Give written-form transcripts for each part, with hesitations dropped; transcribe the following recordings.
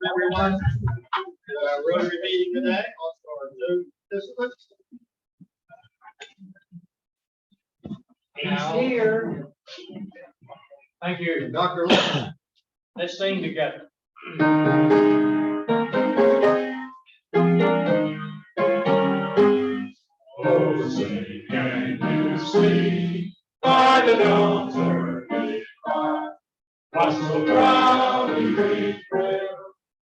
Everyone, Rotary meeting today, also our new participants. He's here. Thank you, Dr. Lewis. Let's sing together. Oh, say, can you see by the dawn's early light, what so proudly we trail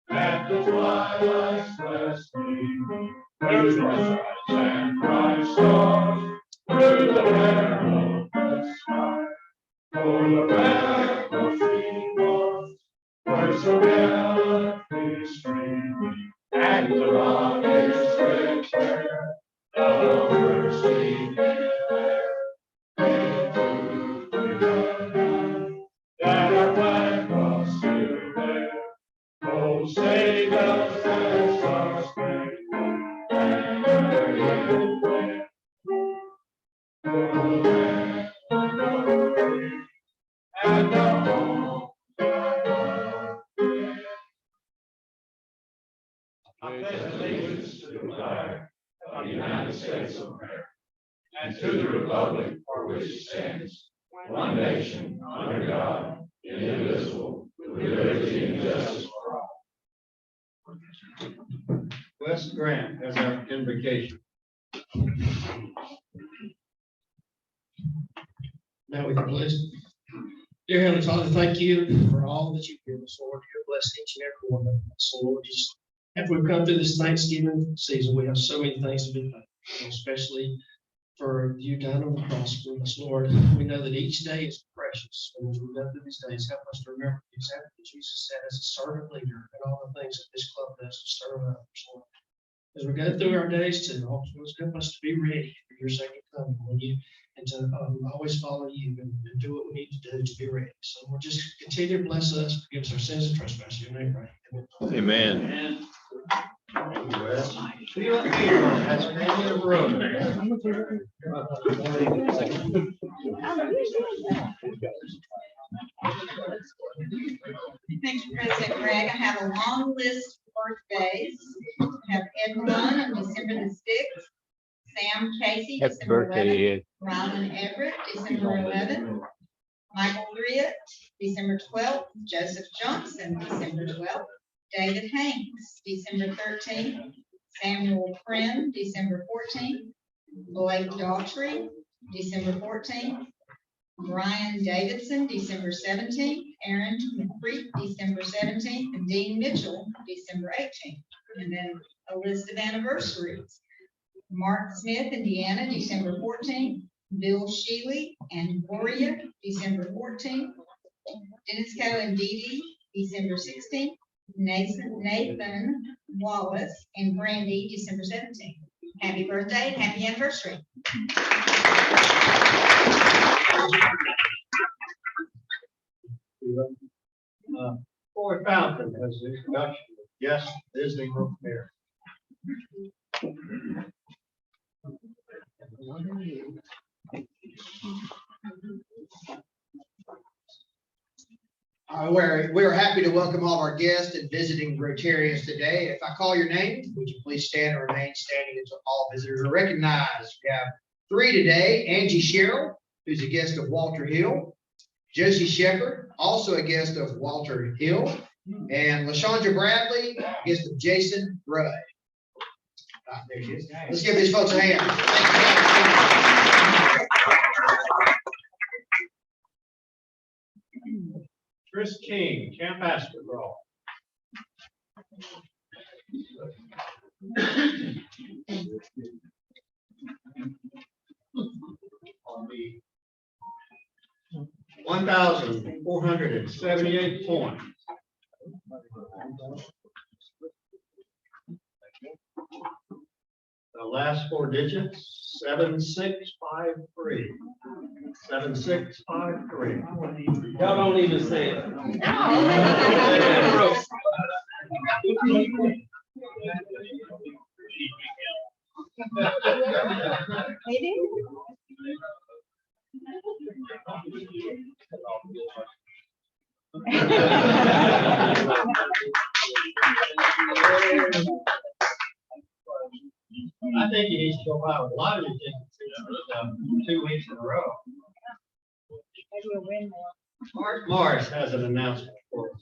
at the twilight's last gleam, whose bright and bright stars through the perilous sky, for the battlefield was where so gallantly streamed, and the rocket's red flare of bursting midair, into freedom that our flag was still there. Oh, say does that star-spangled banner yet wave for the land of free and the home of love? I pledge allegiance to the flag of the United States of America, and to the republic for which it stands, one nation, under God, indivisible, with liberty and justice for all. Wes Grant as our invocation. Now we can bless. Dear Heavenly Father, thank you for all that you've given us, Lord. You bless each and every one of us, Lord. Just after we've come through this Thanksgiving season, we have so many things to be thankful, especially for you dying on the cross for us, Lord. We know that each day is precious. And as we go through these days, help us to remember the example that Jesus set as a servant leader and all the things that this club does to serve others, Lord. As we go through our days to help us to be ready for your second coming when you and to always follow you and do what we need to do to be ready. So we'll just continue to bless us, forgive us our sins and trespasses. In your name, right? Amen. Amen. Thank you, Wes. Feel it here. That's the name of the room. Thank you, President Greg. I have a long list of birthdays. I have Ed Malone on December the 6th, Sam Casey, Happy December birthday, 11th, Ed. Rylan Everett, December 11th, Michael Griot, December 12th, Joseph Johnson, December 12th, David Hanks, December 13th, Samuel Prim, December 14th, Blake Daughtry, December 14th, Brian Davidson, December 17th, Aaron McCreek, December 17th, and Dean Mitchell, December 18th. And then a list of anniversaries. Mark Smith, Indiana, December 14th, Bill Shealy and Gloria, December 14th, Dennis Coe and Dee Dee, December 16th, Nathan Wallace and Brandy, December 17th. Happy birthday and happy anniversary. Troy Fountain has the introduction of guest visiting room here. We're happy to welcome all of our guests and visiting Rotarians today. If I call your name, would you please stand and remain standing until all visitors are recognized? We have three today: Angie Sherrill, who's a guest of Walter Hill; Josie Shepherd, also a guest of Walter Hill; and LaShondra Bradley, guest of Jason Rudd. There she is. Let's give these folks a hand. Chris King, Camp Astronaut. On the 1,478 points. The last four digits, 7653. 7653. Y'all don't even say it. think you need to go buy a lottery ticket, 2 weeks in a row. Mark Morris has an announcement for us.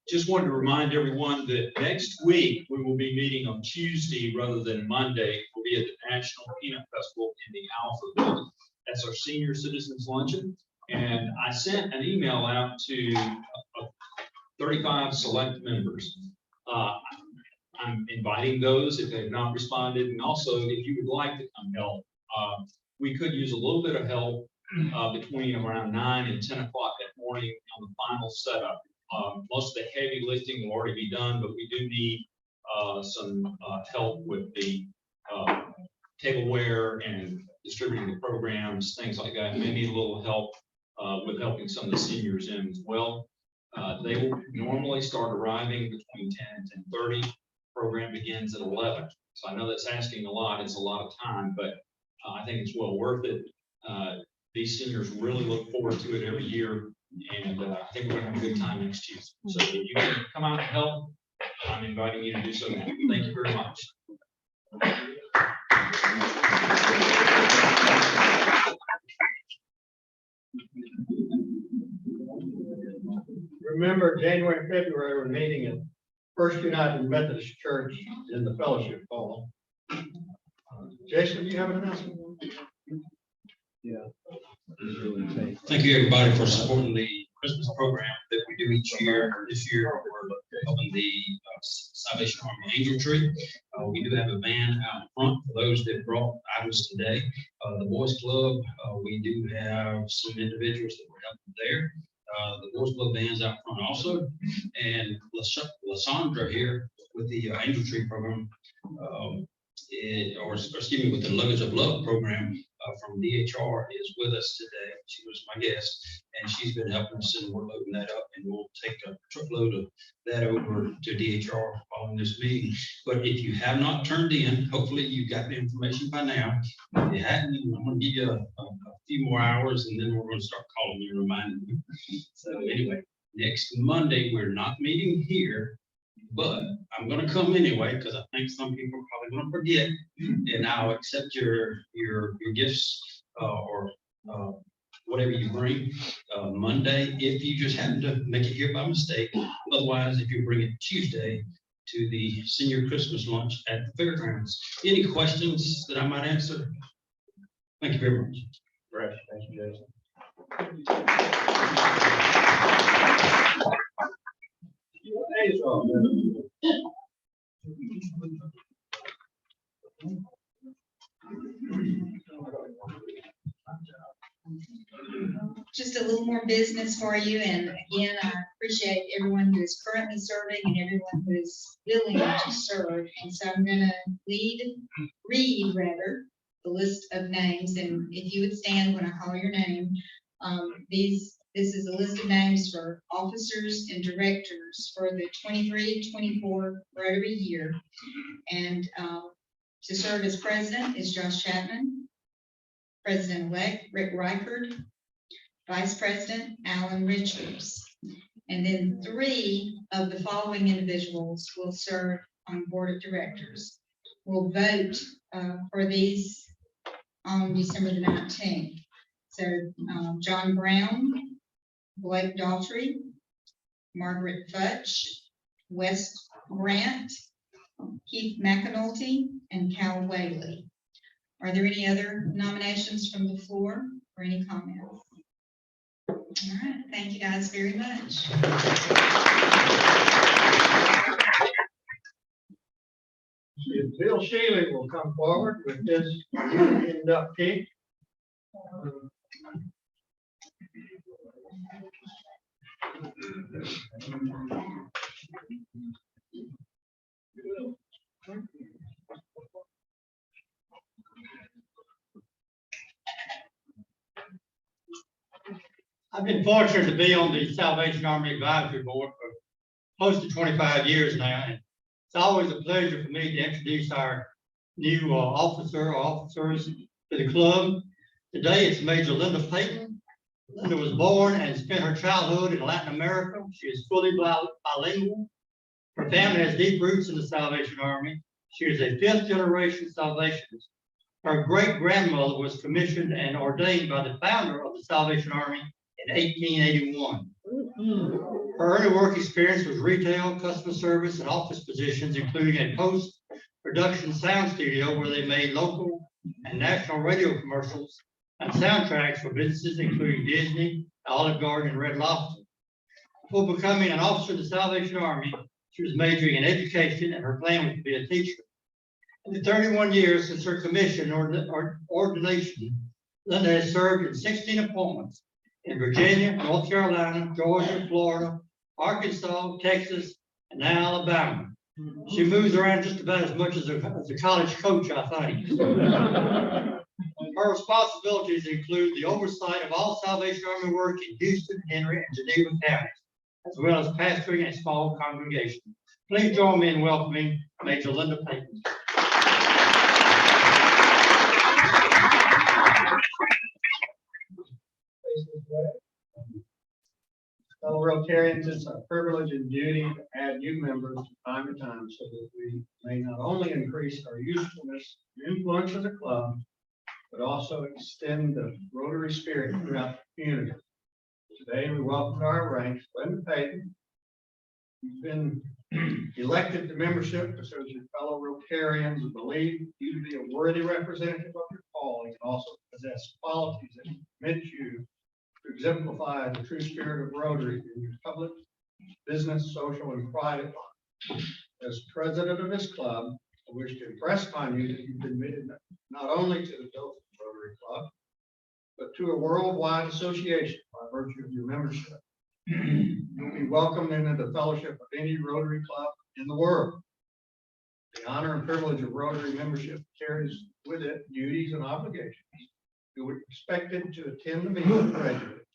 Just wanted to remind everyone that next week we will be meeting on Tuesday rather than Monday. We'll be at the National Peanut Festival in the Alpha Building. That's our senior citizens luncheon. And I sent an email out to 35 select members. I'm inviting those if they've not responded. And also, if you would like to come help, we could use a little bit of help between around 9 and 10 o'clock that morning on the final setup. Most of the heavy lifting will already be done, but we do need some help with the tableware and distributing the programs, things like that. May need a little help with helping some of the seniors in as well. They will normally start arriving between 10 and 10:30. Program begins at 11. So I know that's asking a lot. It's a lot of time, but I think it's well worth it. These seniors really look forward to it every year, and I think we're gonna have a good time next Tuesday. So if you can come out and help, I'm inviting you to do so now. Thank you very much. Remember, January and February, we're meeting at First United Methodist Church in the Fellowship Hall. Jason, do you have an announcement? Thank you, everybody, for supporting the Christmas program that we do each year. This year, we're helping the Salvation Army Angel Tree. We do have a van out front for those that brought items today. The Boys Club, we do have some individuals that were helping there. The Boys Club van's out front also. And Lysandra here with the Angel Tree program, excuse me, with the Luggage of Love program from DHR is with us today. She was my guest, and she's been helping us, and we're loading that up, and we'll take a truckload of that over to DHR following this meeting. But if you have not turned in, hopefully you got the information by now. If you hadn't, I'm going to give you a few more hours, and then we're going to start calling you, reminding you. So anyway, next Monday, we're not meeting here, but I'm gonna come anyway, because I think some people are probably gonna forget, and I'll accept your gifts or whatever you bring Monday, if you just happen to make it here by mistake. Otherwise, if you bring it Tuesday to the senior Christmas lunch at the fairgrounds. Any questions that I might answer? Thank you very much. Right, thank you, Jason. Just a little more business for you, and again, I appreciate everyone who is currently serving and everyone who is willing to serve. And so I'm gonna read the list of names, and if you would stand when I call your name. This is a list of names for officers and directors for the 23-24 Rotary year. And to serve as president is Josh Chapman, President-elect Rick Reichard, Vice President Alan Richards. And then 3 of the following individuals will serve on board of directors. We'll vote for these on December the 19th. So John Brown, Blake Daughtry, Margaret Futch, Wes Grant, Keith McAnulty, and Cal Whaley. Are there any other nominations from the floor or any comments? All right, thank you guys very much. Bill Shealy will come forward with his inductee. I've been fortunate to be on the Salvation Army Advisory Board for close to 25 years now. And it's always a pleasure for me to introduce our new officer or officers to the club. Today it's Major Linda Payton. Linda was born and spent her childhood in Latin America. She is fully bilingual. Her family has deep roots in the Salvation Army. She is a fifth generation Salvationist. Her great grandmother was commissioned and ordained by the founder of the Salvation Army in 1881. Her early work experience was retail, customer service, and office positions, including a post-production sound studio where they made local and national radio commercials and soundtracks for businesses including Disney, Olive Garden, and Red Lobster. Before becoming an officer of the Salvation Army, she was majoring in education, and her plan was to be a teacher. In the 31 years since her commission or ordination, Linda has served in 16 appointments in Virginia, North Carolina, Georgia, Florida, Arkansas, Texas, and now Alabama. She moves around just about as much as a college coach, I think. Her responsibilities include the oversight of all Salvation Army work in Houston, Henry, and Geneva counties, as well as pastoring a small congregation. Please join me in welcoming Major Linda Payton. Fellow Rotarians, it's our privilege and duty to add new members from time to time so that we may not only increase our usefulness and influence as a club, but also extend the Rotary spirit throughout the community. Today, we welcome to our ranks Linda Payton. You've been elected to membership because your fellow Rotarians believe you to be a worthy representative of your calling and also possess qualities that permit you to exemplify the true spirit of Rotary in your public, business, social, and private life. As president of this club, I wish to impress upon you that you've been admitted not only to the Dothan Rotary Club, but to a worldwide association by virtue of your membership. You'll be welcomed into the fellowship of any Rotary Club in the world. The honor and privilege of Rotary membership carries with it duties and obligations. You are expected to attend the meetings regularly,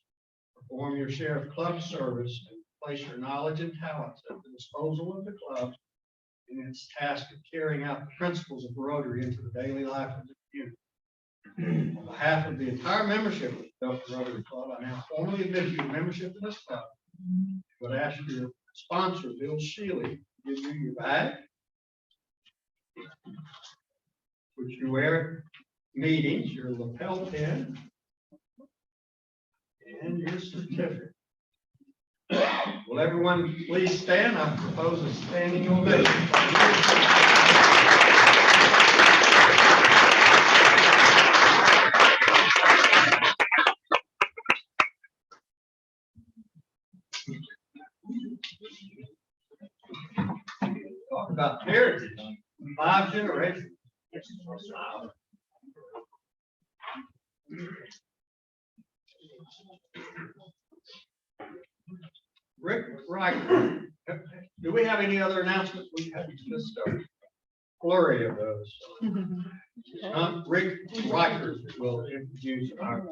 perform your share of club service, and place your knowledge and talents at the disposal of the club in its task of carrying out the principles of Rotary into the daily life of the community. On behalf of the entire membership of the Dothan Rotary Club, I now formally admit you to membership in this club. I would ask your sponsor, Bill Shealy, to give you your badge, which you wear meetings, your lapel pin, and your certificate. Will everyone please stand? I propose a standing ovation. Talk about heritage, 5 generations. Rick Riker, do we have any other announcements? We have just a flurry of those. Rick Riker will introduce our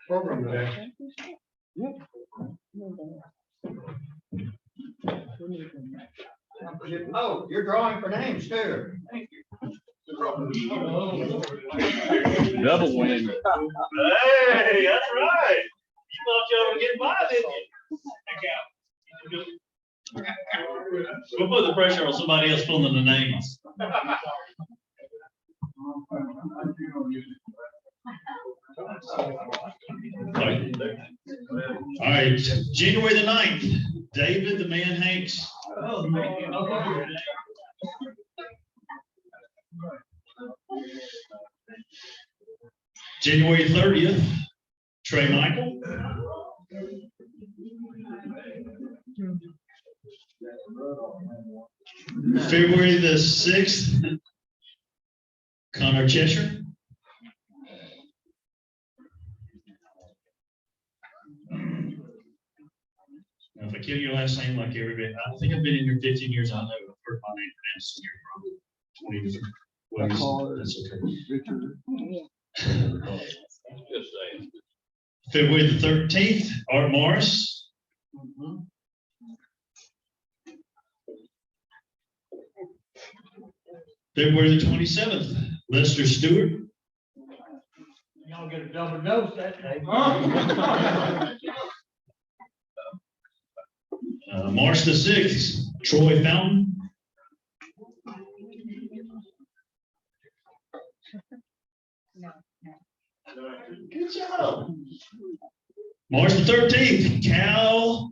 program today. Oh, you're drawing for names too. Thank you. Double win. Hey, that's right. You thought y'all were getting by, didn't you? We'll put the pressure on somebody else filling the names. All right, January the 9th, David the Man Hanks. January 30th, Trey Michael. February the 6th, Connor Cheshire. Now, if I kill your last name like everybody, I think I've been in here 15 years. I know I've heard my name pronounced here probably 20 different ways. That's okay. February the 13th, Art Morris. February the 27th, Lester Stewart. Y'all get a double dose that day. March the 6th, Troy Fountain. No, no. Good job. March the 13th, Cal.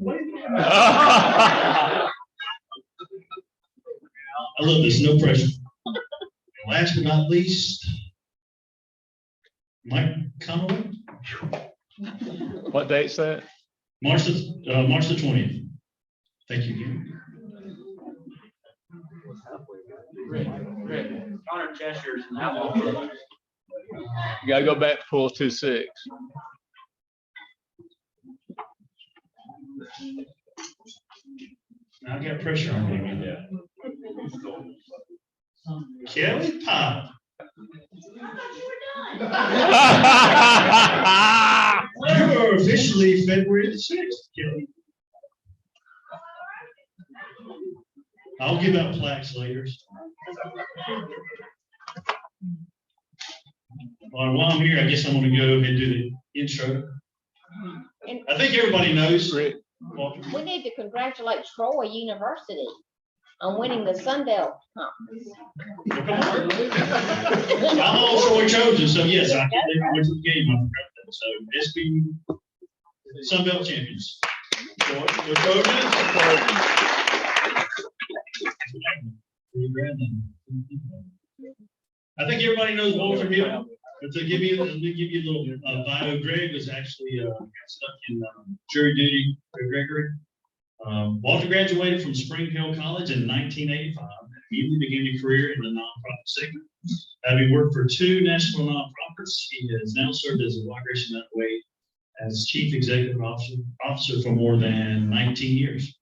I love this, no pressure. Last but not least, Mike Conway, What date's that? March the 20th. Thank you again. Connor Cheshire's an outlaw. You gotta go back to pool 2-6. Now I got pressure on me. Kelly Pop. You are officially February the 6th, Kelly. I'll give out plaques later. While I'm here, I guess I'm gonna go ahead and do the intro. I think everybody knows. Rick, Walter. We need to congratulate Troy University on winning the Sun Belt Conference. I'm all Troy Trojan, so yes, I can't believe I went to the game. I forgot that. So SB Sunbelt champions. Troy Trojans. I think everybody knows Walter Hill. But to give you, let me give you a little bio. Greg was actually got stuck in jury duty. Gregory. Walter graduated from Spring Hill College in 1985 and immediately began a career in the nonprofit segment. Having worked for 2 national nonprofits, he has now served as a Wiregrass United Way as Chief Executive Officer for more than 19 years.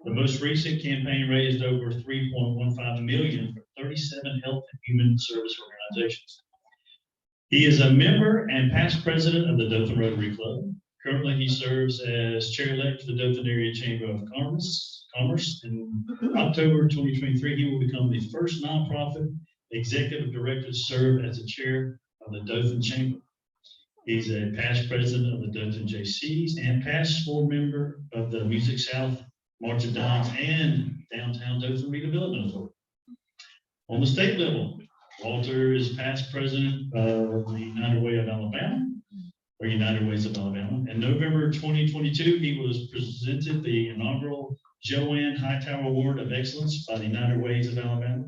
The most recent campaign raised over $3.15 million for 37 health and human service organizations. He is a member and past president of the Dothan Rotary Club. Currently, he serves as chair-elect for the Dothan Area Chamber of Commerce. In October 2023, he will become the first nonprofit executive director to serve as the chair of the Dothan Chamber. He's a past president of the Dothan JCs and past board member of the Music South March of Dimes and Downtown Dothan Redevelopment Authority. On the state level, Walter is past president of the United Way of Alabama, or United Ways of Alabama. In November 2022, he was presented the inaugural Joanne Hightower Award of Excellence by the United Ways of Alabama.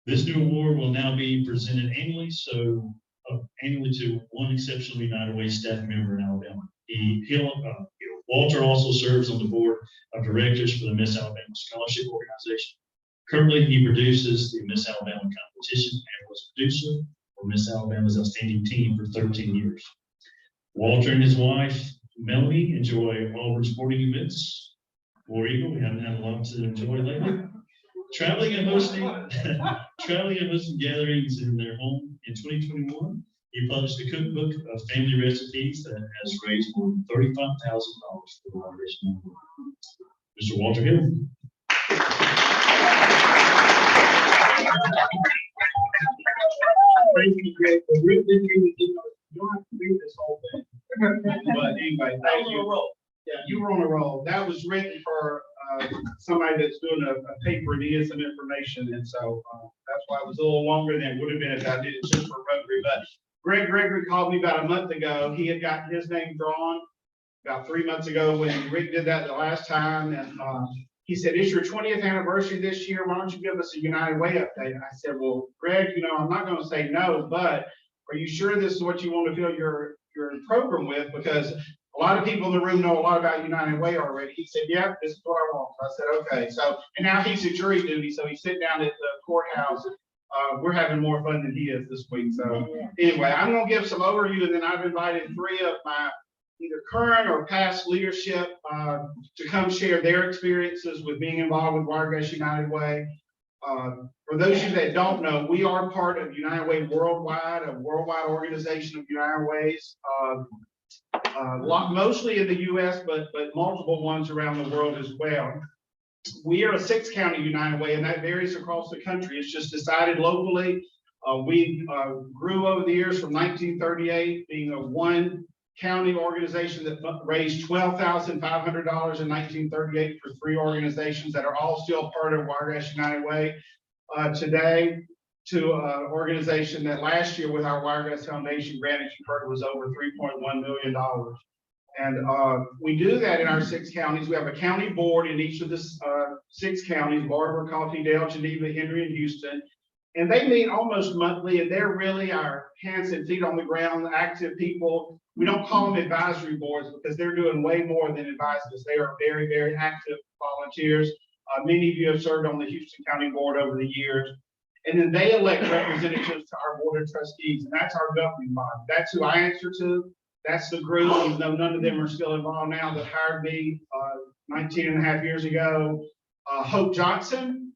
This new award will now be presented annually, annually to one exceptional United Way staff member in Alabama. Walter also serves on the board of directors for the Miss Alabama Scholarship Organization. Currently, he produces the Miss Alabama competition and was producer for Miss Alabama's outstanding team for 13 years. Walter and his wife, Melanie, enjoy Auburn sporting events. War Eagle, we haven't had a lot to enjoy lately. Traveling and hosting gatherings in their home. In 2021, he published a cookbook of family recipes that has raised more than $35,000 for the Wiregrass. Mr. Walter Hill. Thank you, Greg. You don't have to read this whole thing. But anyway, thank you. Yeah, you were on a roll. That was written for somebody that's doing a paper and needed some information. And so that's why it was a little longer than it would have been if I did it just for Rotary. But Greg Gregory called me about a month ago. He had got his name drawn about 3 months ago when Rick did that the last time. And he said, it's your 20th anniversary this year. Why don't you give us a United Way update? And I said, well, Greg, I'm not going to say no, but are you sure this is what you want to fill your program with? Because a lot of people in the room know a lot about United Way already. He said, yeah, this is what I want. So I said, okay. So, and now he's at jury duty. So he's sitting down at the courthouse. We're having more fun than he is this week. So anyway, I'm going to give some overview, and then I've invited 3 of my either current or past leadership to come share their experiences with being involved with Wiregrass United Way. For those of you that don't know, we are part of United Way Worldwide, a worldwide organization of United Ways, mostly in the U.S., but multiple ones around the world as well. We are a 6-county United Way, and that varies across the country. It's just decided locally. We grew over the years from 1938, being a 1 county organization that raised $12,500 in 1938 for 3 organizations that are all still part of Wiregrass United Way today, to an organization that last year with our Wiregrass Foundation grant, as you heard, was over $3.1 million. And we do that in our 6 counties. We have a county board in each of the 6 counties: Barber, Coffeedale, Geneva, Henry, and Houston. And they meet almost monthly, and they're really our hands and feet on the ground, active people. We don't call them advisory boards because they're doing way more than advisors. They are very, very active volunteers. Many of you have served on the Houston County Board over the years. And then they elect representatives to our Board of Trustees, and that's our governing body. That's who I answer to. That's the group, even though none of them are still involved now, that hired me 19 and a half years ago. Hope Johnson,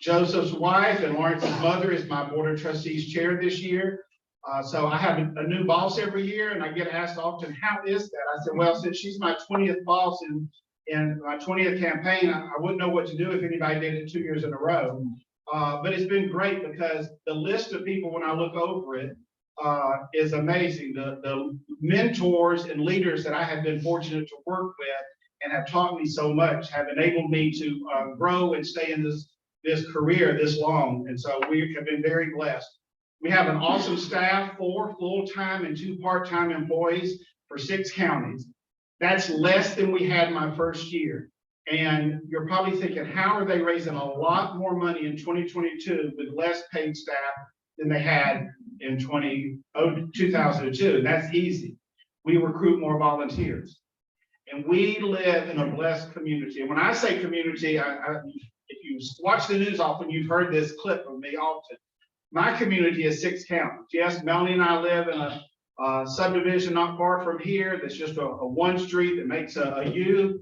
Joseph's wife and Lawrence's mother, is my Board of Trustees chair this year. So I have a new boss every year, and I get asked often, how is that? I said, well, since she's my 20th boss in my 20th campaign, I wouldn't know what to do if anybody did it 2 years in a row. But it's been great because the list of people, when I look over it, is amazing. The mentors and leaders that I have been fortunate to work with and have taught me so much have enabled me to grow and stay in this career this long. And so we have been very blessed. We have an awesome staff, 4 full-time and 2 part-time employees for 6 counties. That's less than we had my first year. And you're probably thinking, how are they raising a lot more money in 2022 with less paid staff than they had in 2002? And that's easy. We recruit more volunteers. And we live in a blessed community. And when I say community, if you watch the news often, you've heard this clip from me often. My community is 6 counties. Yes, Melanie and I live in a subdivision not far from here. That's just a 1 street that makes a U.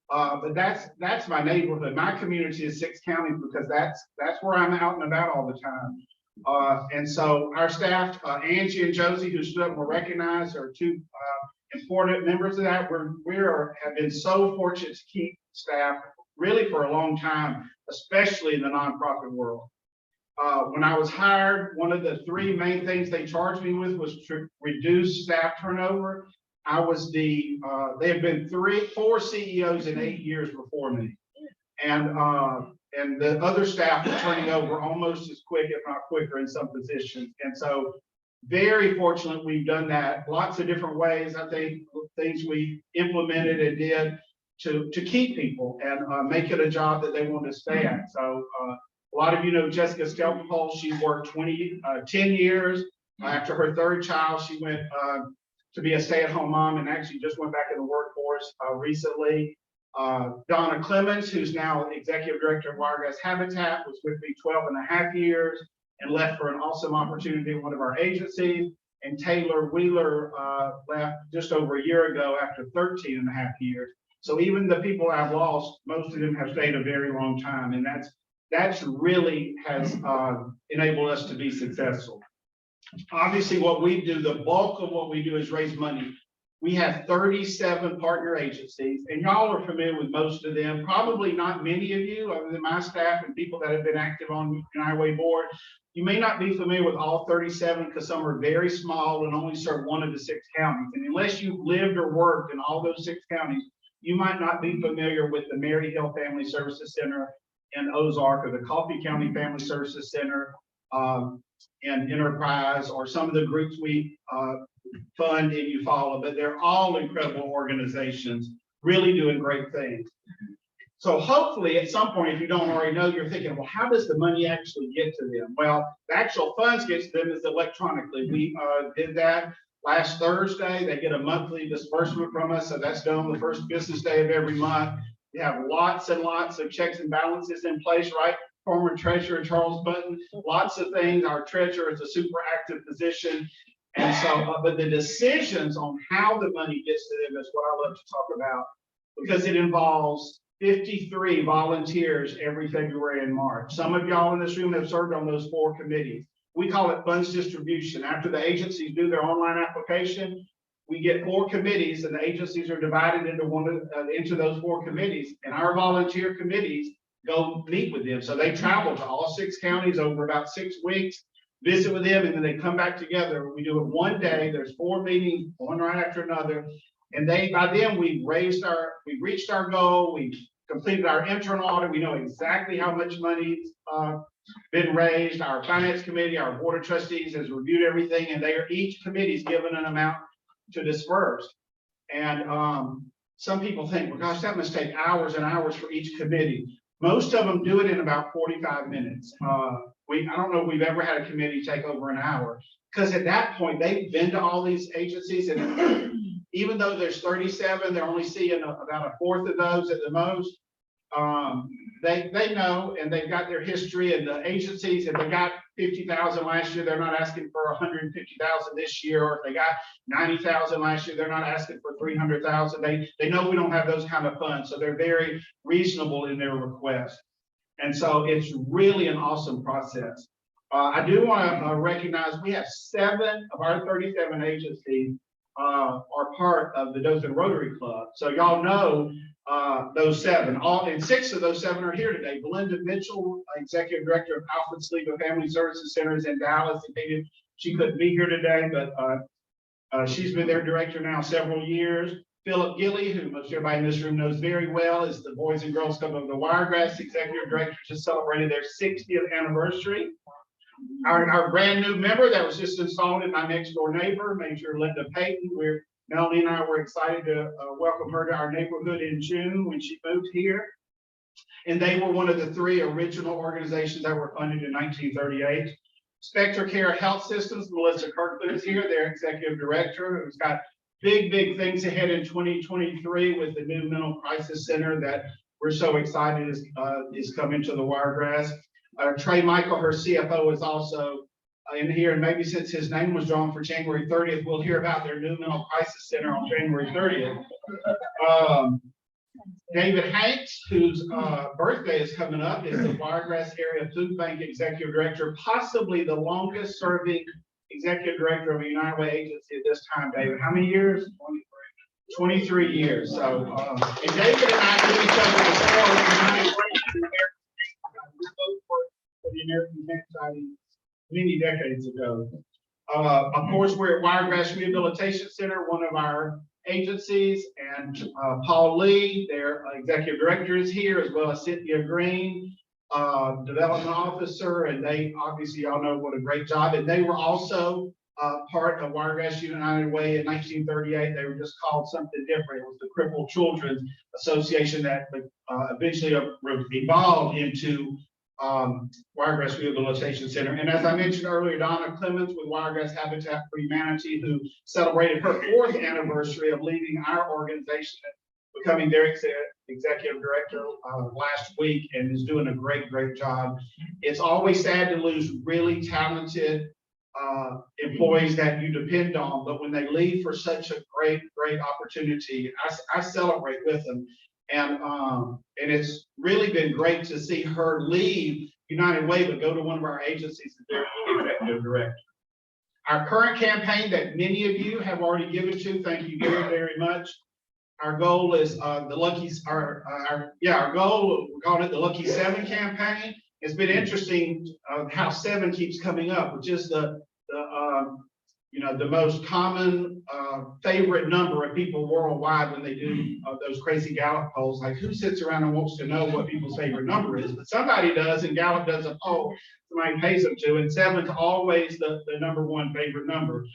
But that's my neighborhood. My community is 6 counties because that's where I'm out and about all the time. And so our staff, Angie and Josie, who stood up, were recognized, are 2 important members of that. We have been so fortunate to keep staff really for a long time, especially in the nonprofit world. When I was hired, one of the 3 main things they charged me with was to reduce staff turnover. I was there have been 4 CEOs in 8 years before me. And the other staff are turning over almost as quick, if not quicker, in some positions. And so very fortunate we've done that lots of different ways. I think things we implemented and did to keep people and make it a job that they want to stay at. So a lot of you know Jessica Stelpole. She worked 10 years. After her 3rd child, she went to be a stay-at-home mom and actually just went back in the workforce recently. Donna Clemens, who's now executive director of Wiregrass Habitat, was with me 12 and a half years and left for an awesome opportunity in one of our agencies. And Taylor Wheeler left just over a year ago after 13 and a half years. So even the people I've lost, most of them have stayed a very long time. And that's really has enabled us to be successful. Obviously, what we do, the bulk of what we do is raise money. We have 37 partner agencies, and y'all are familiar with most of them. Probably not many of you, other than my staff and people that have been active on the Highway Board. You may not be familiar with all 37 because some are very small and only serve 1 of the 6 counties. And unless you've lived or worked in all those 6 counties, you might not be familiar with the Mary Hill Family Services Center in Ozark, or the Coffee County Family Services Center and Enterprise, or some of the groups we fund and you follow. But they're all incredible organizations, really doing great things. So hopefully at some point, if you don't already know, you're thinking, well, how does the money actually get to them? Well, the actual funds get to them is electronically. We did that last Thursday. They get a monthly disbursement from us. So that's done on the first business day of every month. We have lots and lots of checks and balances in place, right? Former treasurer Charles Button, lots of things. Our treasurer is a super active position. And so, but the decisions on how the money gets to them is what I love to talk about, because it involves 53 volunteers every February and March. Some of y'all in this room have served on those 4 committees. We call it funds distribution. After the agencies do their online application, we get 4 committees, and the agencies are divided into those 4 committees, and our volunteer committees go meet with them. So they travel to all 6 counties over about 6 weeks. visit with them, and then they come back together. We do it one day. There's 4 meetings, one right after another. And by then we've reached our goal. We've completed our internal audit. We know exactly how much money's been raised. Our finance committee, our board of trustees has reviewed everything, and each committee's given an amount to disperse. And some people think, well, gosh, that must take hours and hours for each committee. Most of them do it in about 45 minutes. I don't know if we've ever had a committee take over an hour, because at that point they've been to all these agencies, and even though there's 37, they're only seeing about a fourth of those at the most. They know, and they've got their history, and the agencies, if they got 50,000 last year, they're not asking for 150,000 this year, or if they got 90,000 last year, they're not asking for 300,000. They know we don't have those kind of funds, so they're very reasonable in their request. And so it's really an awesome process. I do want to recognize we have 7 of our 37 agencies are part of the Dothan Rotary Club. So y'all know those 7, and 6 of those 7 are here today. Belinda Mitchell, Executive Director of Alfred Sleeper Family Services Centers in Dallas. She couldn't be here today, but she's been their director now several years. Philip Gilley, who most everybody in this room knows very well, is the Boys and Girls Club of the Wiregrass Executive Director, just celebrated their 60th anniversary. Our brand new member that was just installed in my next door neighbor, Major Linda Payton. Melanie and I were excited to welcome her to our neighborhood in June when she moved here. And they were one of the 3 original organizations that were funded in 1938. Spectre Care Health Systems, Melissa Kirkland is here, their executive director, who's got big things ahead in 2023 with the new mental crisis center that we're so excited is coming to the Wiregrass. Trey Michael, her CFO, is also in here, and maybe since his name was drawn for January 30th, we'll hear about their new mental crisis center on January 30th. David Hanks, whose birthday is coming up, is the Wiregrass Area Food Bank Executive Director, possibly the longest serving Executive Director of a United Way agency at this time. David, how many years? 23 years. So, and David and I knew each other before for the American Cancer Society many decades ago. Of course, we're at Wiregrass Rehabilitation Center, one of our agencies, and Paul Lee, their executive director, is here, as well as Cynthia Green, development officer, and they obviously all know what a great job. And they were also part of Wiregrass United Way in 1938. They were just called something different. It was the Crippled Children's Association that eventually evolved into Wiregrass Rehabilitation Center. And as I mentioned earlier, Donna Clemens with Wiregrass Habitat for Humanity, who celebrated her 4th anniversary of leading our organization, becoming their executive director last week, and is doing a great job. It's always sad to lose really talented employees that you depend on, but when they leave for such a great opportunity, I celebrate with them. And it's really been great to see her leave United Way, but go to one of our agencies as their executive director. Our current campaign that many of you have already given to, thank you very much. Our goal is our goal, we're calling it the Lucky 7 campaign. It's been interesting how 7 keeps coming up, which is the most common favorite number of people worldwide when they do those crazy Gallup polls. Like, who sits around and wants to know what people's favorite number is? But somebody does, and Gallup does a poll somebody pays them to, and 7's always the number 1 favorite number.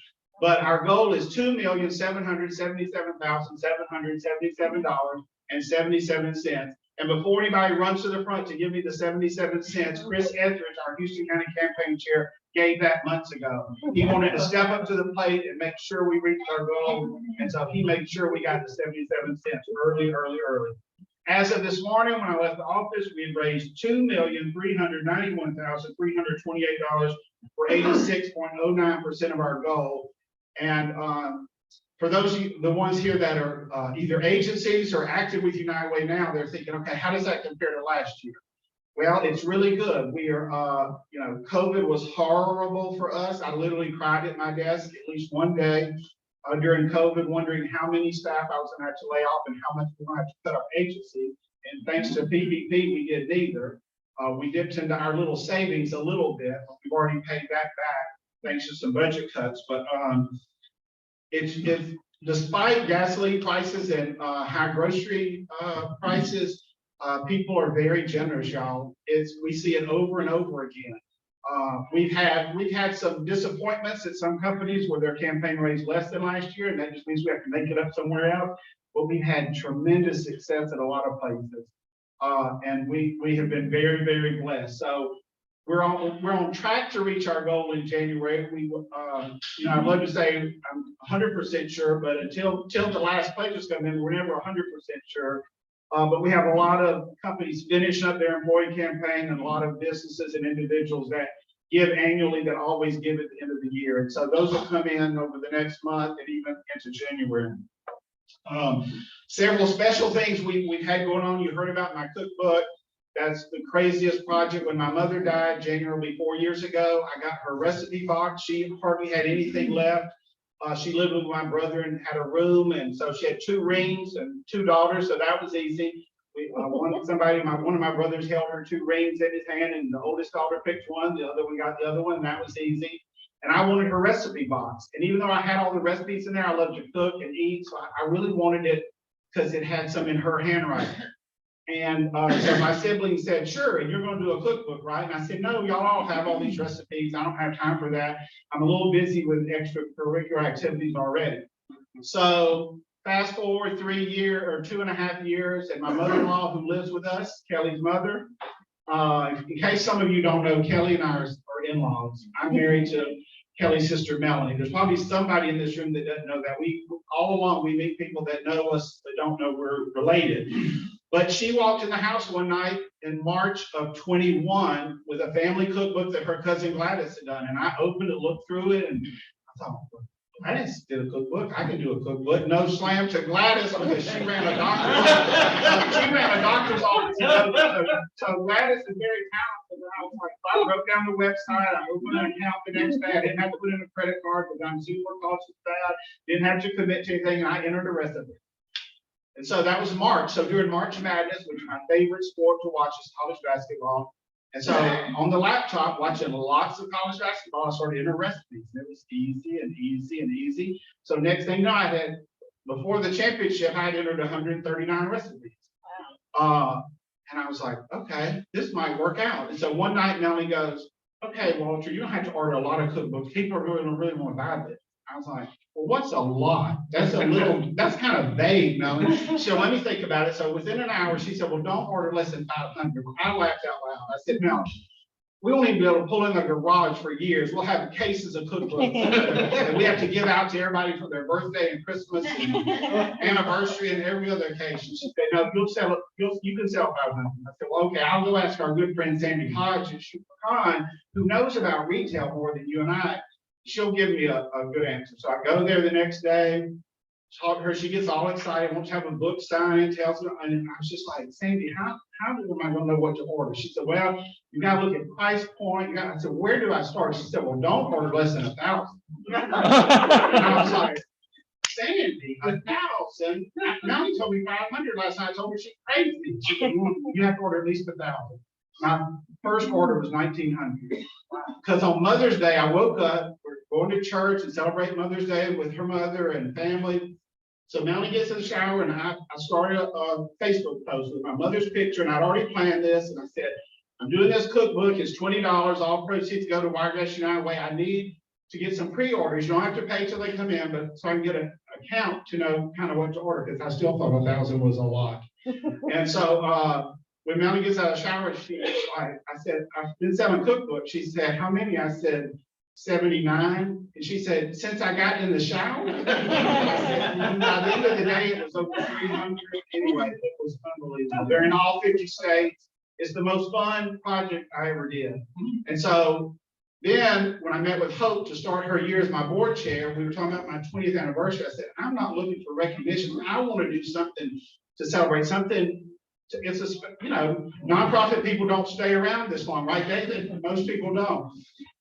But our goal is $2,777,777.77. And before anybody runs to the front to give me the 77 cents, Chris Etheridge, our Houston County campaign chair, gave that months ago. He wanted to step up to the plate and make sure we reached our goal. And so he made sure we got the 77 cents early. As of this morning, when I left the office, we had raised $2,391,328 for 86.09% of our goal. And for those of you, the ones here that are either agencies or active with United Way now, they're thinking, okay, how does that compare to last year? Well, it's really good. We are, COVID was horrible for us. I literally cried at my desk at least one day during COVID, wondering how many staff I was going to have to lay off and how much we're going to have to cut our agency. And thanks to PPP, we did neither. We dipped into our little savings a little bit. We've already paid that back thanks to some budget cuts, but it's despite gasoline prices and high grocery prices, people are very generous, y'all. We see it over and over again. We've had some disappointments at some companies where their campaign raised less than last year, and that just means we have to make it up somewhere else. But we've had tremendous success at a lot of places, and we have been very, very blessed. So we're on track to reach our goal in January. I'd love to say I'm 100% sure, but until the last pledges come in, we're never 100% sure. But we have a lot of companies finishing up their employee campaign and a lot of businesses and individuals that give annually that always give at the end of the year. And so those will come in over the next month and even into January. Several special things we've had going on. You heard about my cookbook. That's the craziest project. When my mother died, January 4 years ago, I got her recipe box. She hardly had anything left. She lived with my brother and had a room, and so she had 2 rings and 2 daughters, so that was easy. One of my brothers held her 2 rings in his hand, and the oldest daughter picked one, the other one got the other one, and that was easy. And I wanted her recipe box, and even though I had all the recipes in there, I love to cook and eat, so I really wanted it because it had some in her handwriting. And so my siblings said, sure, and you're going to do a cookbook, right? And I said, no, y'all all have all these recipes. I don't have time for that. I'm a little busy with extracurricular activities already. So fast forward 3 years or 2.5 years, and my mother-in-law who lives with us, Kelly's mother, in case some of you don't know, Kelly and I are in-laws. I'm married to Kelly's sister, Melanie. There's probably somebody in this room that doesn't know that. All along, we meet people that know us but don't know we're related. But she walked in the house one night in March of 21 with a family cookbook that her cousin Gladys had done. And I opened it, looked through it, and I thought, Gladys did a cookbook. I can do a cookbook. No slam to Gladys because she ran a doctor's office. So Gladys is very talented. And I was like, I wrote down the website. I opened an account the next day. I didn't have to put in a credit card because I'm super cautious about. Didn't have to commit to anything. And I entered a recipe. And so that was March. So during March Madness, which is my favorite sport to watch, is college basketball. And so on the laptop, watching lots of college basketball, I started entering recipes. It was easy and easy and easy. So next thing you know, I had, before the championship, I had entered 139 recipes. And I was like, okay, this might work out. And so one night, Melanie goes, okay, Walter, you don't have to order a lot of cookbooks. People are really want to buy this. I was like, well, what's a lot? That's kind of vague, no? So let me think about it. So within an hour, she said, well, don't order less than 500. I laughed out loud. I said, no, we won't even be able to pull in the garage for years. We'll have cases of cookbooks that we have to give out to everybody for their birthday and Christmas and anniversary and every other occasion. She said, no, you'll sell it. You can sell 500. I said, well, okay, I'll go ask our good friend Sandy Hodge at Supercon, who knows about retail more than you and I. She'll give me a good answer. So I go there the next day, talk to her. She gets all excited, wants to have a book signed, tells me, and I was just like, Sandy, how am I going to know what to order? She said, well, you got to look at price point. I said, where do I start? She said, well, don't order less than 1,000. And I was like, Sandy, 1,000? Now you told me 500 last night. I told her she's crazy. She said, you have to order at least 1,000. My first order was 1,900. Because on Mother's Day, I woke up, we're going to church and celebrate Mother's Day with her mother and family. So Melanie gets in the shower and I started a Facebook post with my mother's picture, and I'd already planned this. And I said, I'm doing this cookbook. It's $20. All proceeds go to Wiregrass United Way. I need to get some pre-orders. You don't have to pay till they come in, but so I can get an account to know kind of what to order, because I still thought 1,000 was a lot. And so, when Melanie gets out of the shower, I said, I've been selling cookbooks. She said, how many? I said, 79. And she said, since I got in the shower? I said, by the end of the day, it was over 300. Anyway, it was unbelievable. They're in all 50 states. It's the most fun project I ever did. And so then when I met with Hope to start her year as my board chair, we were talking about my 20th anniversary. I said, I'm not looking for recognition. I want to do something to celebrate something. It's nonprofit people don't stay around this long, right, David? Most people don't.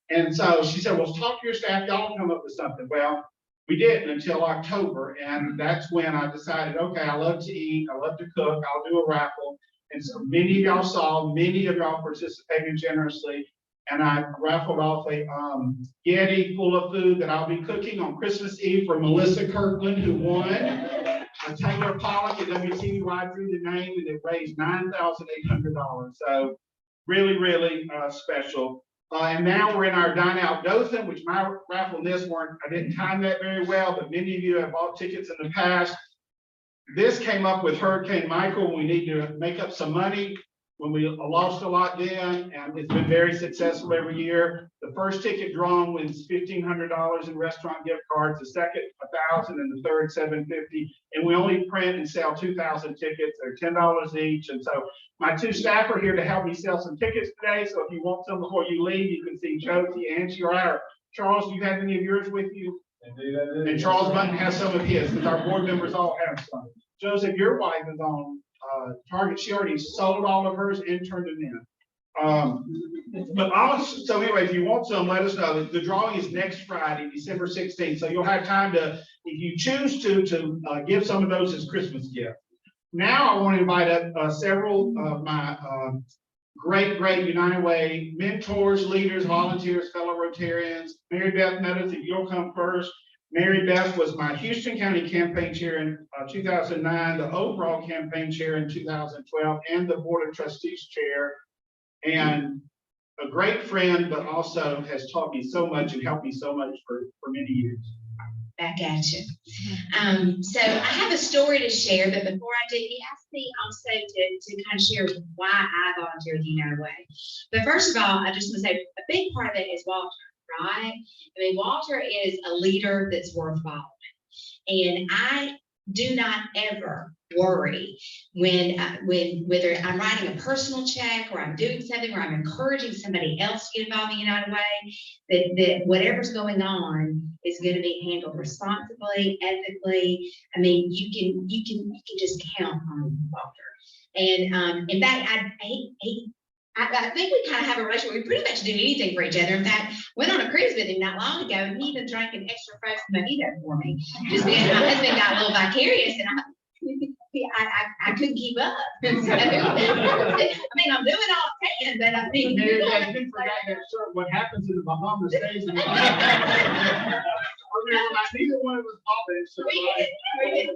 And so she said, well, talk to your staff, y'all come up with something. Well, we didn't until October. And that's when I decided, okay, I love to eat, I love to cook, I'll do a raffle. And so many of y'all saw, many of y'all participated generously. And I raffled off a Yeti full of food that I'll be cooking on Christmas Eve for Melissa Kirkland, who won. Taylor Pollock at WTY threw the name, and it raised $9,800. So really, really special. And now we're in our Dine Out Dothan, which my raffle and this weren't, I didn't time that very well, but many of you have bought tickets in the past. This came up with Hurricane Michael. We need to make up some money when we lost a lot then, and it's been very successful every year. The first ticket drawn wins $1,500 in restaurant gift cards, the second 1,000, and the third $750. And we only print and sell 2,000 tickets. They're $10 each. And so my two staff are here to help me sell some tickets today. So if you want some before you leave, you can see Josie, Angie, or I. Charles, do you have any of yours with you? And Charles Button has some of his, because our board members all have some. Joseph, your wife is on Target. She already sold all of hers and turned them in. But also, so anyway, if you want some, let us know. The drawing is next Friday, December 16th. So you'll have time to, if you choose to give some of those as Christmas gift. Now I want to invite up several of my great United Way mentors, leaders, volunteers, fellow Rotarians. Mary Beth Meadows, if you'll come first. Mary Beth was my Houston County campaign chair in 2009, the overall campaign chair in 2012, and the Board of Trustees chair, and a great friend, but also has taught me so much and helped me so much for many years. Back at you. So I have a story to share, but before I do, he asked me also to kind of share why I volunteer at the United Way. But first of all, I just want to say a big part of it is Walter, right? I mean, Walter is a leader that's worth following. And I do not ever worry when whether I'm writing a personal check or I'm doing something or I'm encouraging somebody else to get involved in the United Way, that whatever's going on is going to be handled responsibly, ethically. I mean, you can just count on Walter. And in fact, I think we kind of have a relationship. We pretty much do anything for each other. In fact, went on a cruise with him not long ago, and he even drank an extra frozen mojito for me. Just because my husband got a little vicarious, and I couldn't keep up. So, I mean, I'm doing all I can, but I mean, Mary Beth, you forgot that shirt. What happens in the Bahamas stays in the Bahamas. Neither one of us bought that shirt. We did.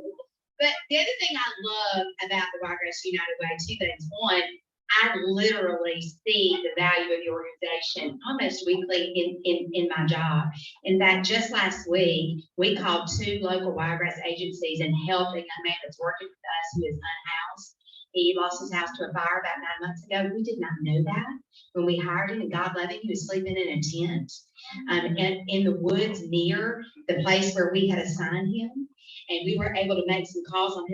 But the other thing I love about the Wiregrass United Way, two things. One, I literally see the value of the organization almost weekly in my job. In fact, just last week, we called 2 local Wiregrass agencies and helped a young man that's working with us who is unhoused. He lost his house to a fire about 9 months ago. We did not know that when we hired him, and God love him, he was sleeping in a tent and in the woods near the place where we had assigned him. And we were able to make some calls on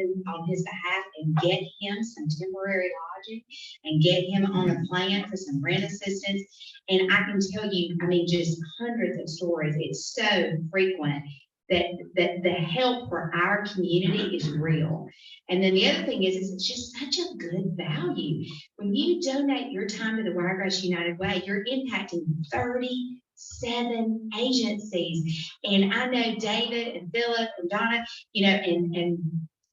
his behalf and get him some temporary lodging and get him on a plan for some rent assistance. And I can tell you, I mean, just hundreds of stories. It's so frequent that the help for our community is real. And then the other thing is it's just such a good value. When you donate your time to the Wiregrass United Way, you're impacting 37 agencies. And I know David and Philip and Donna, you know, and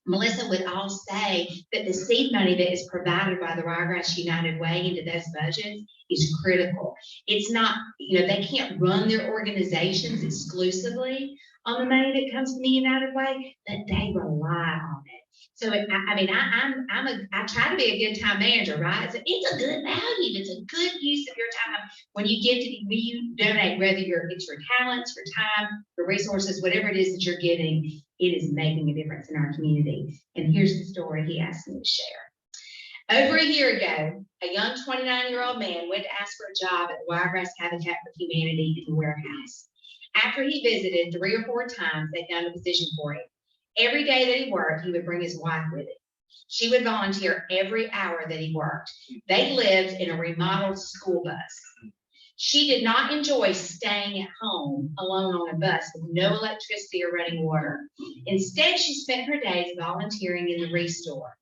Melissa would all say that the seed money that is provided by the Wiregrass United Way into those budgets is critical. It's not, you know, they can't run their organizations exclusively on the money that comes from the United Way, but they rely on it. So I try to be a good time manager, right? So it's a good value. It's a good use of your time. When you give when you donate, whether it's your talents, for time, for resources, whatever it is that you're giving, it is making a difference in our community. And here's the story he asked me to share. Over a year ago, a young 29-year-old man went to ask for a job at the Wiregrass Habitat for Humanity in the warehouse. After he visited 3 or 4 times, they found a position for him. Every day that he worked, he would bring his wife with him. She would volunteer every hour that he worked. They lived in a remodeled school bus. She did not enjoy staying at home alone on a bus with no electricity or running water. Instead, she spent her days volunteering in the restore.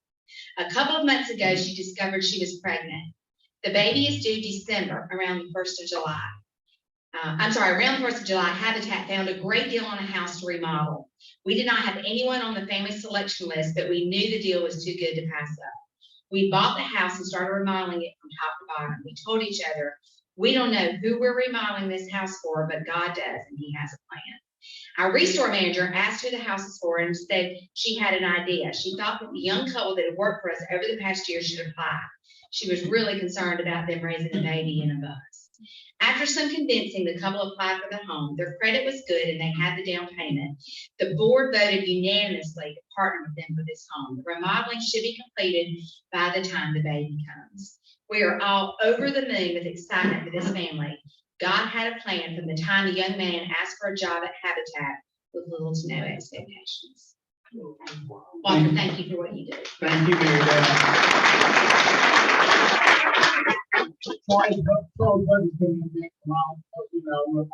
A couple of months ago, she discovered she was pregnant. The baby is due December, around the 1st of July. Around the 1st of July, Habitat found a great deal on a house to remodel. We did not have anyone on the family selection list, but we knew the deal was too good to pass up. We bought the house and started remodeling it from top to bottom. We told each other, we don't know who we're remodeling this house for, but God does, and he has a plan. Our restore manager asked who the house is for and said she had an idea. She thought that the young couple that had worked for us over the past year should apply. She was really concerned about them raising a baby in a bus. After some convincing, the couple applied for the home. Their credit was good and they had the down payment. The board voted unanimously to partner with them for this home. The remodeling should be completed by the time the baby comes. We are all over the moon with excitement for this family. God had a plan from the time the young man asked for a job at Habitat with little to no expectations. Walter, thank you for what you do. Thank you, Mary Beth. We'll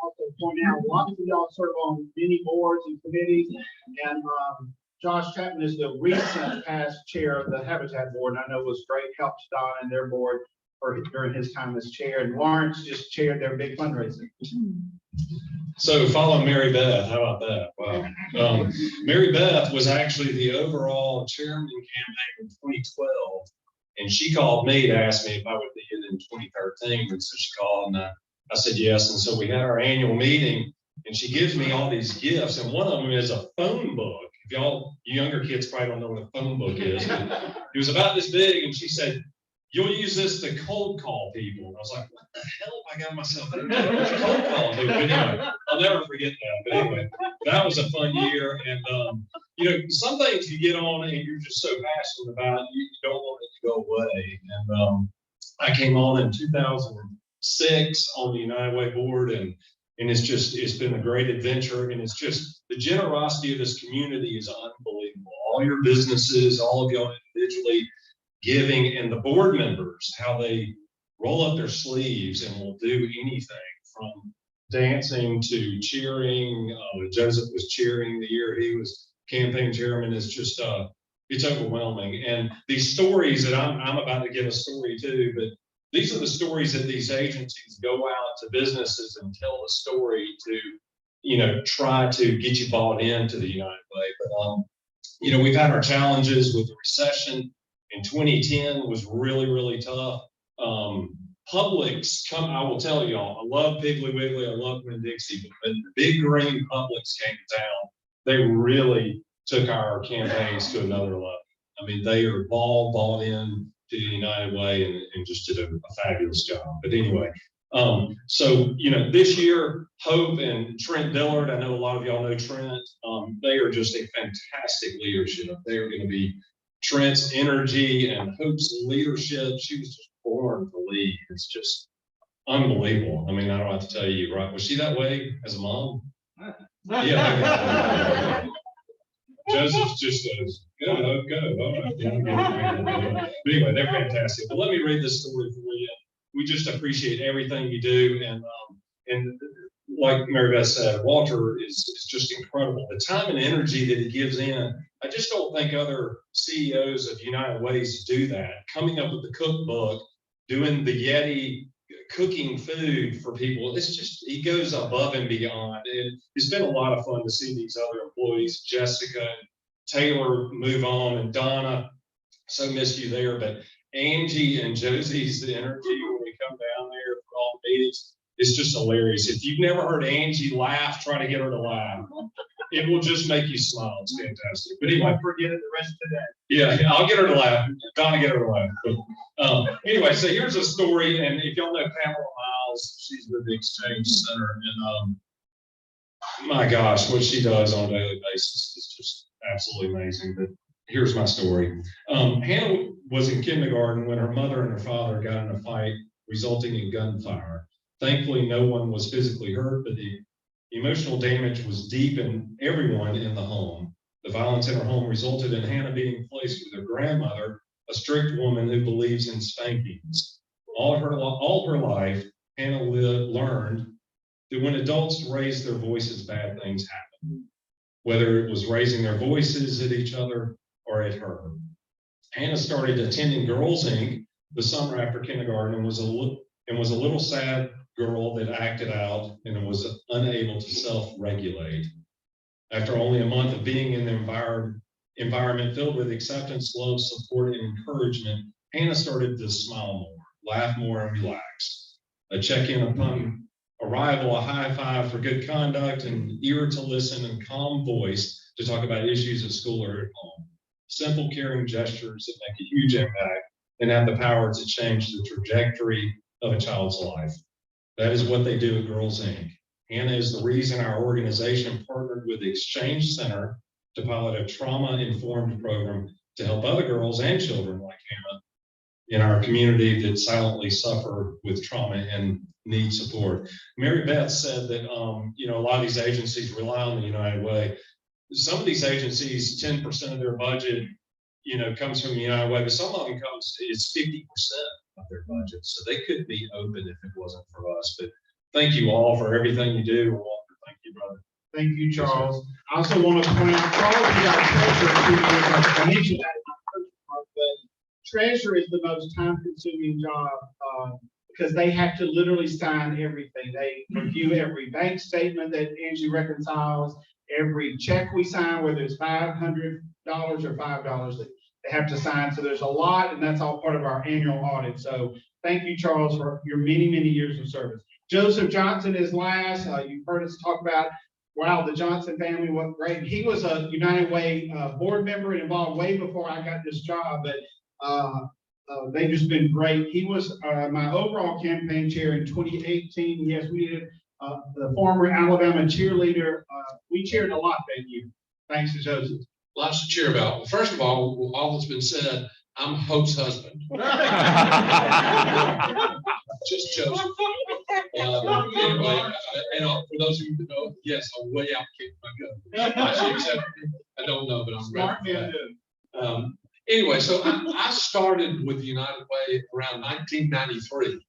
also point out, a lot of y'all serve on many boards and committees, and Josh Chapman is the recent past chair of the Habitat Board, and I know was great help to Don and their board during his time as chair, and Lawrence just chaired their big fundraiser. So follow Mary Beth, how about that? Wow. Mary Beth was actually the overall chairman campaign in 2012. And she called me to ask me if I would be in 2013. And so she called and I said yes. And so we had our annual meeting and she gives me all these gifts. And one of them is a phone book. If y'all, you younger kids probably don't know what a phone book is. But it was about this big. And she said, you'll use this to cold call people. And I was like, what the hell have I got myself into? Cold call. But anyway, I'll never forget that. But anyway, that was a fun year. And, you know, some things you get on and you're just so passionate about, you don't want it to go away. And I came on in 2006 on the United Way board, and it's been a great adventure. And it's just the generosity of this community is unbelievable. All your businesses, all of y'all individually giving, and the board members, how they roll up their sleeves and will do anything from dancing to cheering. Joseph was cheering the year he was campaign chairman. Is just it's overwhelming. And these stories that I'm about to give a story too, but these are the stories that these agencies go out to businesses and tell the story to, you know, try to get you bought into the United Way. But you know, we've had our challenges with the recession. In 2010 was really, really tough. Publix I will tell y'all, I love Piggly Wiggly, I love Winn-Dixie, but when the big green Publix came to town, they really took our campaigns to another level. I mean, they are all bought in to the United Way and just did a fabulous job. But anyway, so, you know, this year, Hope and Trent Dillard, I know a lot of y'all know Trent, they are just a fantastic leadership. They are going to be Trent's energy and Hope's leadership. She was just born to lead. It's just unbelievable. I mean, I don't have to tell you, right? Was she that way as a mom? Yeah. Joseph's just goes, go, Hope, go. All right. But anyway, they're fantastic. But let me read this story for you. We just appreciate everything you do. And like Mary Beth said, Walter is just incredible. The time and energy that he gives in, I just don't think other CEOs of United Ways do that. Coming up with the cookbook, doing the Yeti, cooking food for people. It's just, he goes above and beyond. And it's been a lot of fun to see these other employees, Jessica, Taylor move on, and Donna, so miss you there. But Angie and Josie's the energy when we come down there for all the meetings. It's just hilarious. If you've never heard Angie laugh, try to get her to laugh. It will just make you smile. It's fantastic. But anyway, Forget it the rest of the day. yeah, I'll get her to laugh. Donna, get her to laugh. But, anyway, so here's a story. And if y'all know Pamela Miles, she's with the Exchange Center. And my gosh, what she does on a daily basis is just absolutely amazing. But here's my story. Hannah was in kindergarten when her mother and her father got in a fight, resulting in gunfire. Thankfully, no one was physically hurt, but the emotional damage was deep in everyone in the home. The violence in her home resulted in Hannah being placed with her grandmother, a strict woman who believes in spankings. All her life, Hannah learned that when adults raise their voices, bad things happen, whether it was raising their voices at each other or at her. Hannah started attending Girls Inc. the summer after kindergarten and was a little sad girl that acted out and was unable to self-regulate. After only a month of being in the environment filled with acceptance, love, support, and encouragement, Hannah started to smile more, laugh more, and relax. A check-in upon arrival, a high five for good conduct, and ear to listen and calm voice to talk about issues at school or at home. Simple, caring gestures that make a huge impact and have the power to change the trajectory of a child's life. That is what they do at Girls Inc. Hannah is the reason our organization partnered with the Exchange Center to pilot a trauma-informed program to help other girls and children like Hannah in our community that silently suffer with trauma and need support. Mary Beth said that, a lot of these agencies rely on the United Way. Some of these agencies, 10% of their budget, comes from the United Way, but some of them is 50% of their budget. So they could be open if it wasn't for us. But thank you all for everything you do. Walter, thank you, brother. Thank you, Charles. I also want to point out, Charles is our treasurer. I mentioned that in my first part, but treasurer is the most time-consuming job because they have to literally sign everything. They review every bank statement that Angie reconciles, every check we sign, whether it's $500 or $5 that they have to sign. So there's a lot, and that's all part of our annual audit. So thank you, Charles, for your many, many years of service. Joseph Johnson is last. You've heard us talk about, wow, the Johnson family, what great. He was a United Way board member and involved way before I got this job, but they've just been great. He was my overall campaign chair in 2018. Yes, we did. The former Alabama cheerleader. We cheered a lot that year. Thanks to Joseph. Lots to cheer about. Well, first of all that's been said, I'm Hope's husband. Just Joseph. Anyway, for those of you who know, yes, I'm way out kicking my gun. I should accept it. I don't know, but I'm ready for that. Anyway, so I started with the United Way around 1993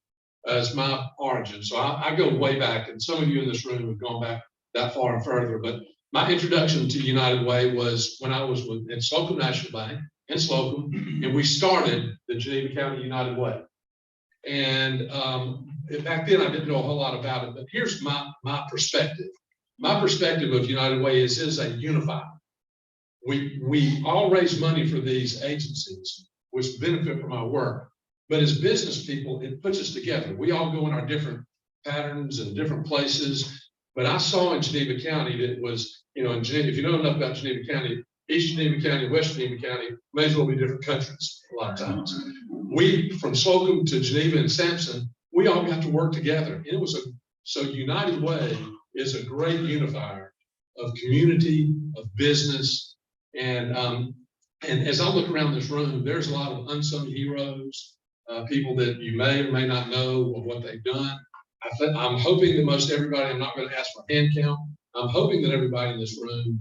as my origin. So I go way back, and some of you in this room have gone back that far and further. But my introduction to United Way was when I was at Slocum National Bank in Slocum, and we started the Geneva County United Way. And back then I didn't know a whole lot about it, but here's my perspective. My perspective of United Way is a unifier. We all raise money for these agencies, which benefit from our work. But as business people, it puts us together. We all go in our different patterns and different places. But I saw in Geneva County that it was, in Geneva, if you know enough about Geneva County, East Geneva County, West Geneva County may as well be different countries a lot of times. We, from Slocum to Geneva and Sampson, we all got to work together. And it was so United Way is a great unifier of community, of business. And as I look around this room, there's a lot of unsung heroes, people that you may or may not know of what they've done. I'm hoping that most everybody, I'm not going to ask for hand count, I'm hoping that everybody in this room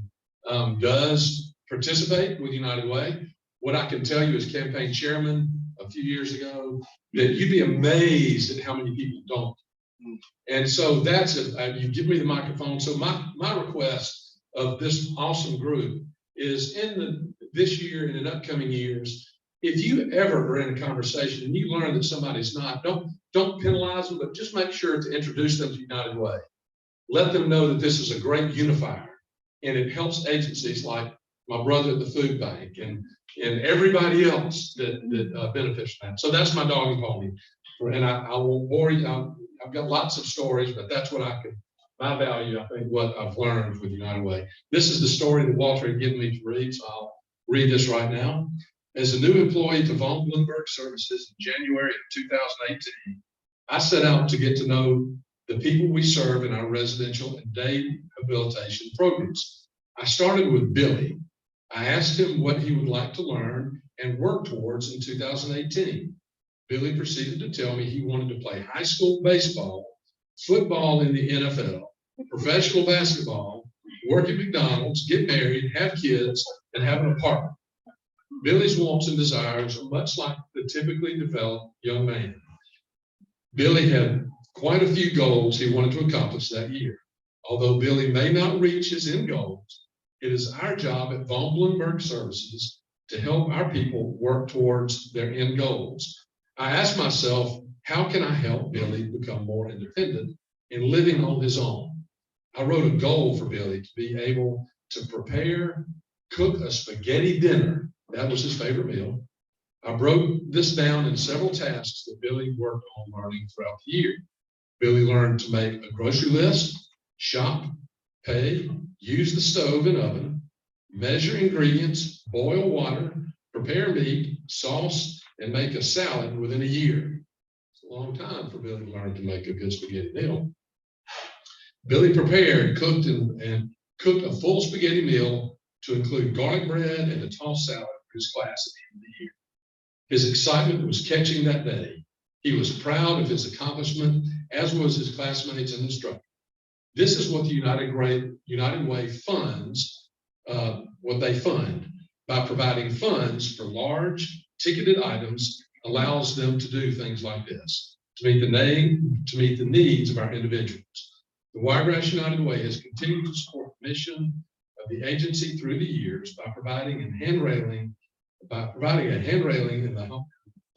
does participate with United Way. What I can tell you as campaign chairman a few years ago, that you'd be amazed at how many people don't. And so that's it. You give me the microphone. So my request of this awesome group is this year and in upcoming years, if you ever are in a conversation and you learn that somebody's not, don't penalize them, but just make sure to introduce them to United Way. Let them know that this is a great unifier, and it helps agencies like my brother at the food bank and everybody else that benefits from that. So that's my dog and pony. And I won't bore you. I've got lots of stories, but that's what my value, I think, what I've learned with United Way. This is the story that Walter had given me to read, so I'll read this right now. As a new employee to Von Bloomberg Services in January of 2018, I set out to get to know the people we serve in our residential and day rehabilitation programs. I started with Billy. I asked him what he would like to learn and work towards in 2018. Billy proceeded to tell me he wanted to play high school baseball, football in the NFL, professional basketball, work at McDonald's, get married, have kids, and have an apartment. Billy's wants and desires are much like the typically developed young man. Billy had quite a few goals he wanted to accomplish that year. Although Billy may not reach his end goals, it is our job at Von Bloomberg Services to help our people work towards their end goals. I asked myself, how can I help Billy become more independent in living on his own? I wrote a goal for Billy to be able to cook a spaghetti dinner. That was his favorite meal. I broke this down in several tasks that Billy worked on learning throughout the year. Billy learned to make a grocery list, shop, pay, use the stove and oven, measure ingredients, boil water, prepare meat, sauce, and make a salad within a year. It's a long time for Billy to learn to make a good spaghetti meal. Billy prepared, cooked, and cooked a full spaghetti meal to include garlic bread and a tossed salad for his class at the end of the year. His excitement was catching that day. He was proud of his accomplishment, as was his classmates and instructors. This is what the United Way funds, what they fund. By providing funds for large ticketed items allows them to do things like this, to meet the needs of our individuals. The Wiregrass United Way has continued to support the mission of the agency through the years by providing a hand railing in the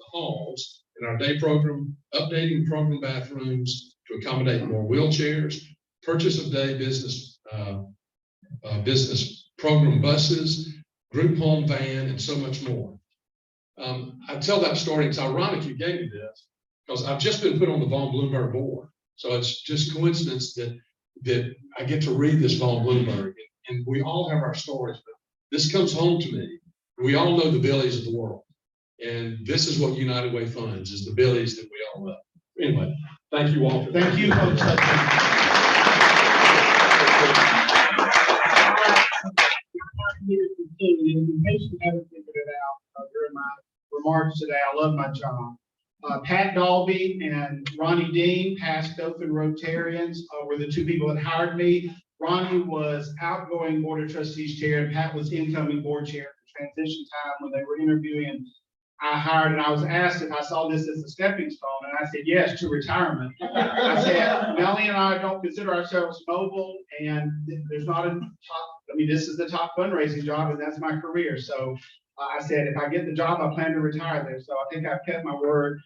halls in our day program, updating program bathrooms to accommodate more wheelchairs, purchase of day business program buses, group home van, and so much more. I tell that story, it's ironic you gave me this, because I've just been put on the Von Bloomberg board. So it's just coincidence that I get to read this Von Bloomberg, and we all have our stories, but this comes home to me. We all know the Billies of the world, and this is what United Way funds, is the Billies that we all love. Anyway, thank you all. Thank you, Coach Hudson. In case you haven't figured it out during my remarks today, I love my job. Pat Dalby and Ronnie Dean, past Dothan Rotarians, were the two people that hired me. Ronnie was outgoing Board of Trustees chair, and Pat was incoming board chair at the transition time when they were interviewing. I hired, and I was asked if I saw this as a stepping stone, and I said yes, to retirement. I said, Melanie and I don't consider ourselves mobile, and there's not a top, I mean, this is the top fundraising job, and that's my career. So I said, if I get the job, I plan to retire there. So I think I've kept my word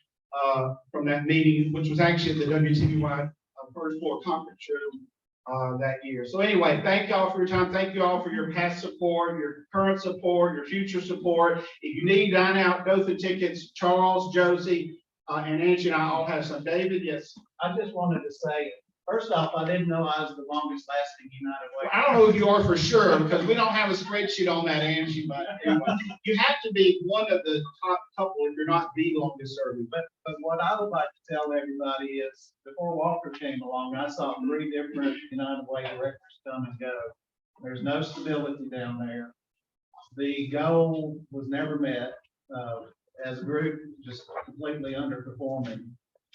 from that meeting, which was actually at the WTBY first floor conference room that year. So anyway, thank y'all for your time. Thank you all for your past support, your current support, your future support. If you need Dine Out Dothan tickets, Charles, Josie, and Angie and I all have some. David, yes. I just wanted to say, first off, I didn't know I was the longest lasting United Way. I don't know who you are for sure, because we don't have a spreadsheet on that, Angie, but anyway, you have to be one of the top couple if you're not the longest serving. But what I would like to tell everybody is, before Walker came along, I saw 3 different United Way directors come and go. There's no stability down there. The goal was never met. As a group, just completely underperforming.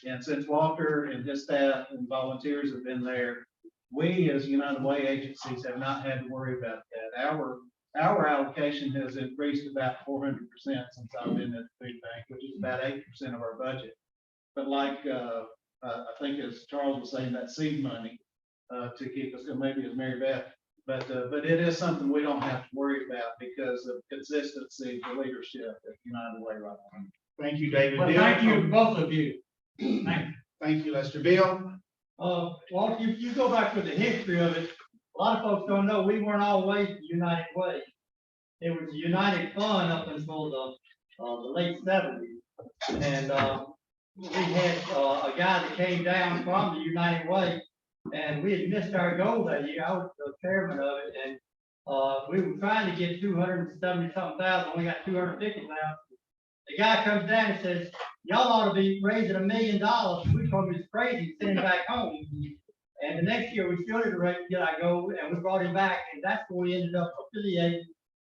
And since Walker and his staff and volunteers have been there, we as United Way agencies have not had to worry about that. Our allocation has increased about 400% since I've been at the food bank, which is about 8% of our budget. But like I think as Charles was saying, that seed money to keep us, maybe as Mary Beth, but it is something we don't have to worry about because of consistency for leadership at United Way right now. Thank you, David. Well, Bill? thank you, both of you. Thank you, Lester. Bill? Well, if you go back with the history of it, a lot of folks don't know we weren't always the United Way. It was the United Fund up until the late '70s. And we had a guy that came down from the United Way, and we had missed our goal that year. I was the chairman of it, and we were trying to get 270-something thousand, only got 250,000. The guy comes down and says, y'all ought to be raising $1 million. We told him it's crazy, send him back home. And the next year we still didn't get our goal, and we brought him back, and that's when we ended up affiliated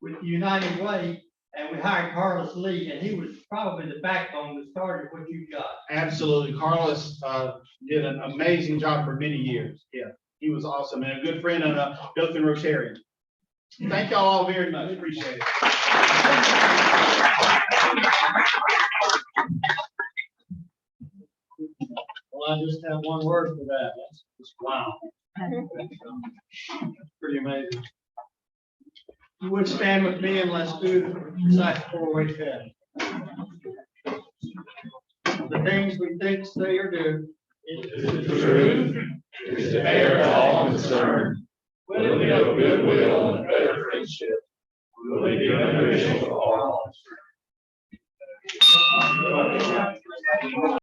with the United Way, and we hired Carlos Lee, and he was probably the backbone that started what you got. Absolutely. Carlos did an amazing job for many years. Yeah, he was awesome and a good friend and a Dothan Rotarian. Thank y'all all very much. Appreciate it. Well, I just have one word for that. That's just wow. Pretty amazing. You would stand with me and let's do the recite 4-way test. The things we think, say, or do. The truth is to bear all concerned. Will be of goodwill and better friendship. Will be beneficial to all.